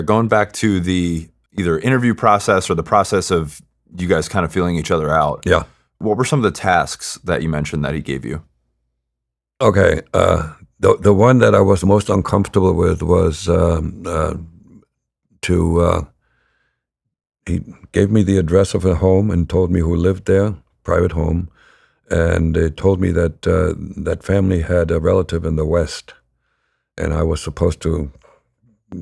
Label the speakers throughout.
Speaker 1: Going back to the either interview process or the process of you guys kind of feeling each other out,
Speaker 2: Yeah.
Speaker 1: what were some of the tasks that you mentioned that he gave you?
Speaker 2: Okay. The one that I was most uncomfortable with was to he gave me the address of a home and told me who lived there, private home, and it told me that that family had a relative in the West, and I was supposed to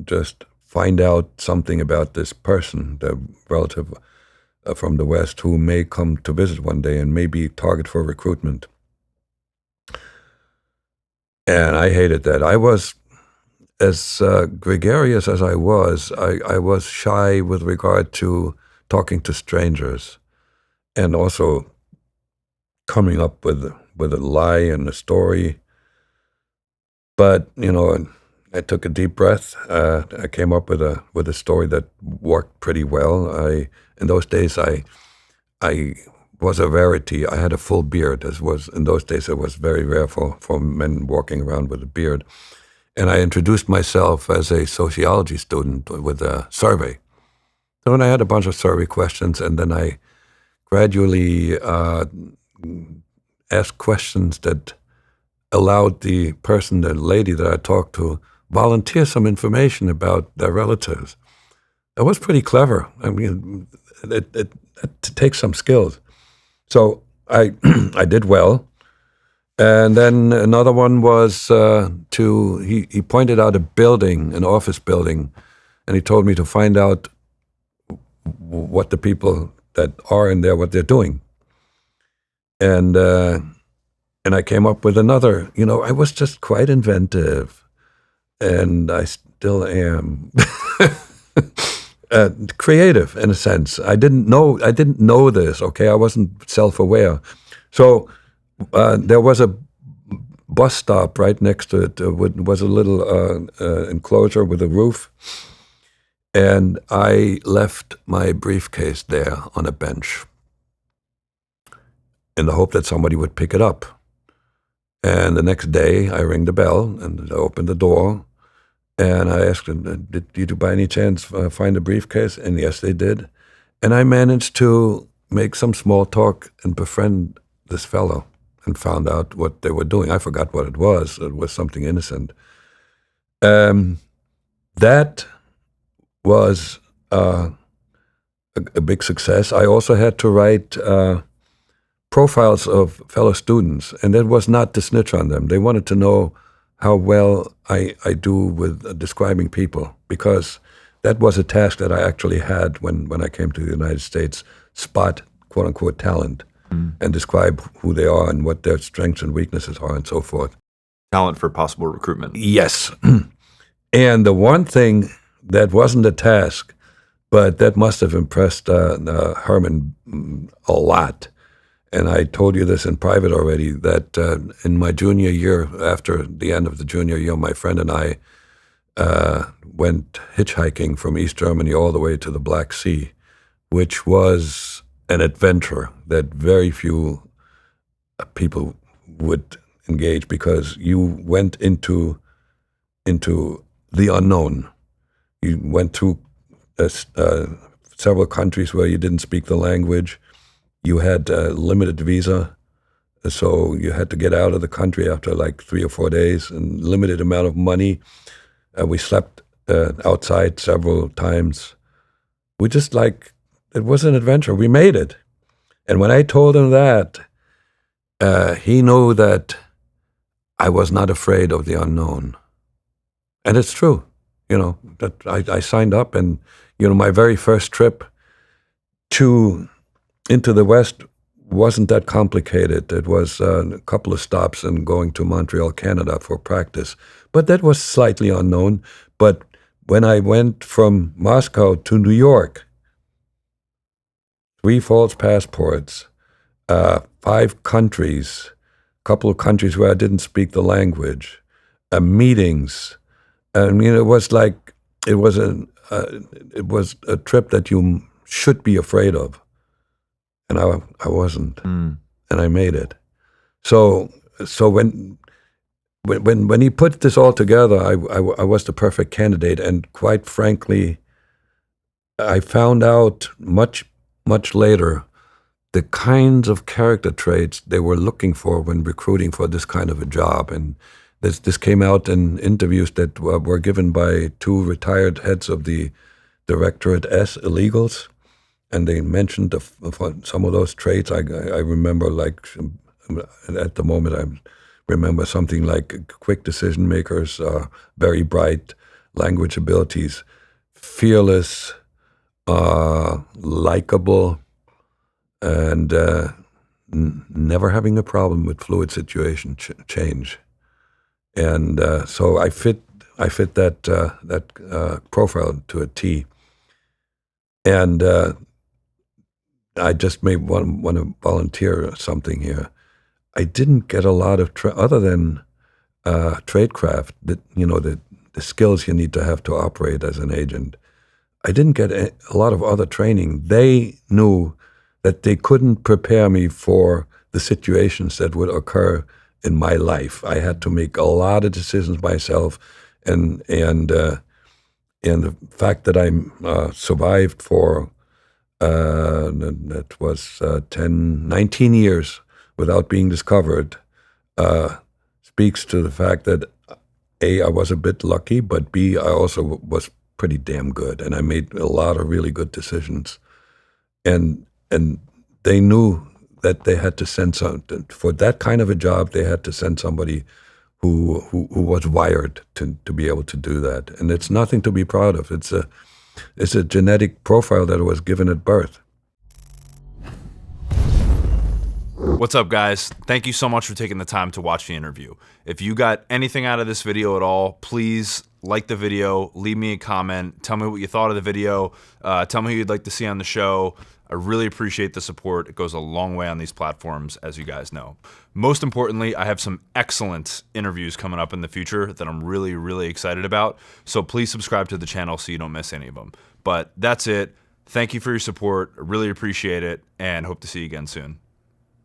Speaker 2: just find out something about this person, the relative from the West, who may come to visit one day and may be target for recruitment. And I hated that. I was, as gregarious as I was shy with regard to talking to strangers, and also coming up with a lie and a story. But I took a deep breath. I came up with a story that worked pretty well. In those days I was a rarity. I had a full beard. In those days it was very rare for men walking around with a beard. And I introduced myself as a sociology student with a survey. So when I had a bunch of survey questions, and then I gradually asked questions that allowed the person, the lady that I talked to, volunteer some information about their relatives. That was pretty clever. I mean, it takes some skills. So I I did well. And then another one was he pointed out a building, an office building, and he told me to find out what the people that are in there, what they're doing. And I came up with another. I was just quite inventive, and I still am. Creative in a sense. I didn't know this. Okay, I wasn't self-aware. So there was a bus stop right next to it. Was a little enclosure with a roof, and I left my briefcase there on a bench in the hope that somebody would pick it up. And the next day, I rang the bell and I opened the door. And I asked them, did you by any chance find a briefcase? And yes, they did. And I managed to make some small talk and befriend this fellow and found out what they were doing. I forgot what it was. It was something innocent. That was a big success. I also had to write profiles of fellow students, and that was not to snitch on them. They wanted to know how well I do with describing people, because that was a task that I actually had when I came to the United States, spot quote-unquote talent and describe who they are and what their strengths and weaknesses are and so forth.
Speaker 1: Talent for possible recruitment.
Speaker 2: Yes. And the one thing that wasn't a task, but that must have impressed Herman a lot, and I told you this in private already, that in my junior year, after the end of the junior year, my friend and I went hitchhiking from East Germany all the way to the Black Sea, which was an adventure that very few people would engage, because you went into the unknown. You went through several countries where you didn't speak the language. You had a limited visa, so you had to get out of the country after like 3 or 4 days, and limited amount of money. We slept outside several times. It was an adventure. We made it. And when I told him that, he knew that I was not afraid of the unknown. And it's true, that I signed up, and, my very first trip into the West wasn't that complicated. It was a couple of stops and going to Montreal, Canada for practice. But that was slightly unknown. But when I went from Moscow to New York, 3 false passports, 5 countries, a couple of countries where I didn't speak the language, meetings. I mean, it was a trip that you should be afraid of. And I wasn't, and I made it. So when when he put this all together, I was the perfect candidate. And quite frankly, I found out much later the kinds of character traits they were looking for when recruiting for this kind of a job. And this came out in interviews that were given by two retired heads of the Directorate S illegals, and they mentioned some of those traits. I remember, like, at the moment, I remember something like quick decision makers, very bright, language abilities, fearless, likable, and never having a problem with fluid situation change. And so I fit that profile to a T. And I just may want to volunteer something here. I didn't get a lot of other than tradecraft, the skills you need to have to operate as an agent. I didn't get a lot of other training. They knew that they couldn't prepare me for the situations that would occur in my life. I had to make a lot of decisions myself, and the fact that I survived for that was 19 years without being discovered speaks to the fact that A, I was a bit lucky, but B, I also was pretty damn good, and I made a lot of really good decisions. And they knew that they had to send for that kind of a job. They had to send somebody who was wired to be able to do that. And it's nothing to be proud of. It's a genetic profile that was given at birth.
Speaker 1: What's up, guys? Thank you so much for taking the time to watch the interview. If you got anything out of this video at all, please like the video, leave me a comment, tell me what you thought of the video, tell me who you'd like to see on the show. I really appreciate the support. It goes a long way on these platforms, as you guys know. Most importantly, I have some excellent interviews coming up in the future that I'm really, really excited about. So please subscribe to the channel so you don't miss any of them. But that's it. Thank you for your support. I really appreciate it, and hope to see you again soon.